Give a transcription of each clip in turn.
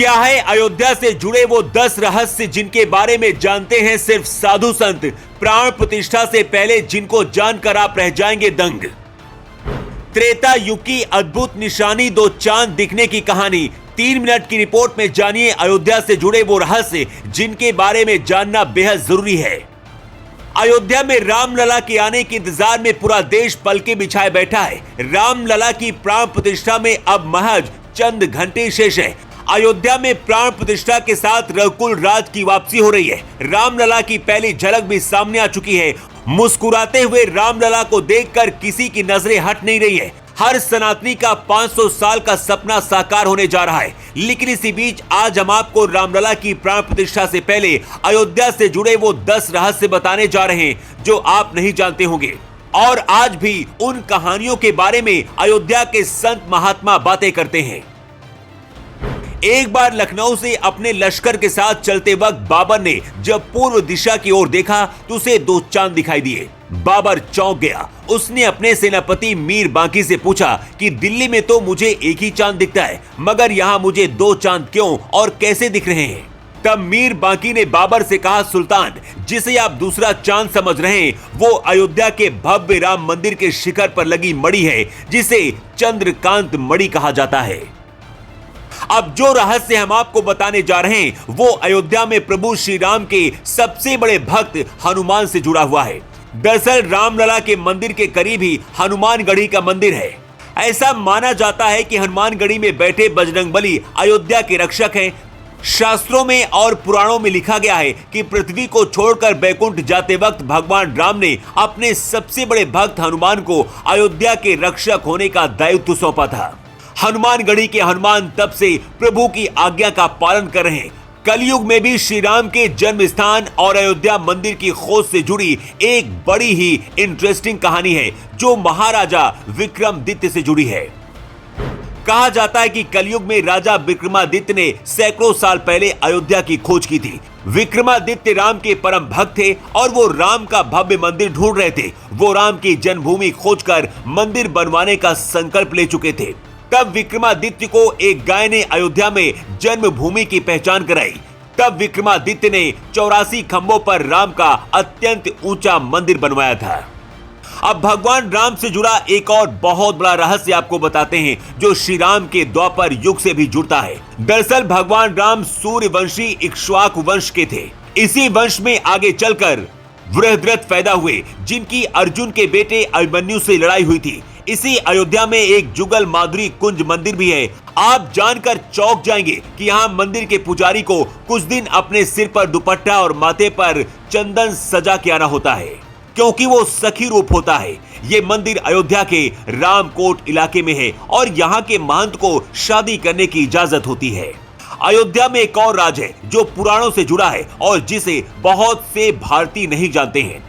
क्या है अयोध्या से जुड़े वो 10 रहस्य जिनके बारे में जानते हैं सिर्फ साधु संत, प्राण प्रतिष्ठा से पहले जिनको जानकर आप रह जाएंगे दंग। त्रेता युग की अद्भुत निशानी, 2 चांद दिखने की कहानी। 3 मिनट की रिपोर्ट में जानिए अयोध्या से जुड़े वो रहस्य जिनके बारे में जानना बेहद जरूरी है। अयोध्या में रामलला के आने के इंतजार में पूरा देश पलके बिछाए बैठा है। रामलला की प्राण प्रतिष्ठा में अब महज चंद घंटे शेष है। अयोध्या में प्राण प्रतिष्ठा के साथ रघुकुल राज की वापसी हो रही है। रामलला की पहली झलक भी सामने आ चुकी है। मुस्कुराते हुए रामलला को देखकर किसी की नजरें हट नहीं रही है। हर सनातनी का 500 साल का सपना साकार होने जा रहा है। लेकिन इसी बीच आज हम आपको रामलला की प्राण प्रतिष्ठा से पहले अयोध्या से जुड़े वो 10 रहस्य बताने जा रहे हैं जो आप नहीं जानते होंगे। और आज भी उन कहानियों के बारे में अयोध्या के संत महात्मा बातें करते हैं। एक बार लखनऊ से अपने लश्कर के साथ चलते वक्त बाबर ने जब पूर्व दिशा की ओर देखा तो उसे 2 चांद दिखाई दिए। बाबर चौंक गया। उसने अपने सेनापति मीर बांकी से पूछा कि दिल्ली में तो मुझे एक ही चांद दिखता है, मगर यहाँ मुझे 2 चांद क्यों और कैसे दिख रहे हैं? तब मीर बांकी ने बाबर से कहा, सुल्तान, जिसे आप दूसरा चांद समझ रहे हैं वो अयोध्या के भव्य राम मंदिर के शिखर पर लगी मणि है, जिसे चंद्रकांत मणि कहा जाता है। अब जो रहस्य हम आपको बताने जा रहे हैं वो अयोध्या में प्रभु श्री राम के सबसे बड़े भक्त हनुमान से जुड़ा हुआ है। दरअसल रामलला के मंदिर के करीब ही हनुमानगढ़ी का मंदिर है। ऐसा माना जाता है कि हनुमानगढ़ी में बैठे बजरंगबली अयोध्या के रक्षक हैं। शास्त्रों में और पुराणों में लिखा गया है कि पृथ्वी को छोड़कर बैकुंठ जाते वक्त भगवान राम ने अपने सबसे बड़े भक्त हनुमान को अयोध्या के रक्षक होने का दायित्व सौंपा था। हनुमानगढ़ी के हनुमान तब से प्रभु की आज्ञा का पालन कर रहे हैं। कलयुग में भी श्री राम के जन्म स्थान और अयोध्या मंदिर की खोज से जुड़ी एक बड़ी ही इंटरेस्टिंग कहानी है जो महाराजा विक्रमादित्य से जुड़ी है। कहा जाता है कि कलयुग में राजा विक्रमादित्य ने सैकड़ों साल पहले अयोध्या की खोज की थी। विक्रमादित्य राम के परम भक्त थे और वो राम का भव्य मंदिर ढूंढ रहे थे। वो राम की जन्मभूमि खोजकर मंदिर बनवाने का संकल्प ले चुके थे। तब विक्रमादित्य को एक गाय ने अयोध्या में जन्मभूमि की पहचान कराई। तब विक्रमादित्य ने 84 खंभों पर राम का अत्यंत ऊंचा मंदिर बनवाया था। अब भगवान राम से जुड़ा एक और बहुत बड़ा रहस्य आपको बताते हैं जो श्री राम के द्वापर युग से भी जुड़ता है। दरअसल भगवान राम सूर्यवंशी इक्ष्वाकु वंश के थे। इसी वंश में आगे चलकर वृहद्रथ पैदा हुए जिनकी अर्जुन के बेटे अभिमन्यु से लड़ाई हुई थी। इसी अयोध्या में एक जुगल माधुरी कुंज मंदिर भी है। आप जानकर चौंक जाएंगे कि यहाँ मंदिर के पुजारी को कुछ दिन अपने सिर पर दुपट्टा और माथे पर चंदन सजा के आना होता है क्योंकि वो सखी रूप होता है। ये मंदिर अयोध्या के रामकोट इलाके में है और यहाँ के महंत को शादी करने की इजाजत होती है। अयोध्या में एक और राज है जो पुराणों से जुड़ा है और जिसे बहुत से भारतीय नहीं जानते हैं।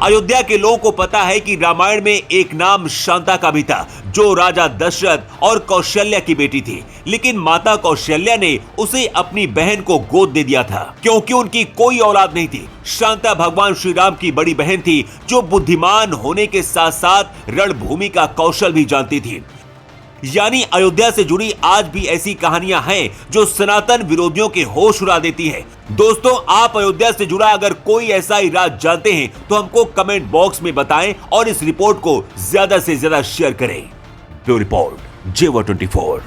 अयोध्या के लोगों को पता है कि रामायण में एक नाम शांता का भी था जो राजा दशरथ और कौशल्या की बेटी थी। लेकिन माता कौशल्या ने उसे अपनी बहन को गोद दे दिया था क्योंकि उनकी कोई औलाद नहीं थी। शांता भगवान श्री राम की बड़ी बहन थी जो बुद्धिमान होने के साथ साथ रणभूमि का कौशल भी जानती थी। यानी अयोध्या से जुड़ी आज भी ऐसी कहानियां हैं जो सनातन विरोधियों के होश उड़ा देती हैं। दोस्तों, आप अयोध्या से जुड़ा अगर कोई ऐसा ही राज जानते हैं तो हमको कमेंट बॉक्स में बताएं और इस रिपोर्ट को ज्यादा से ज्यादा शेयर करें। ब्यूरो रिपोर्ट, जेवा 24।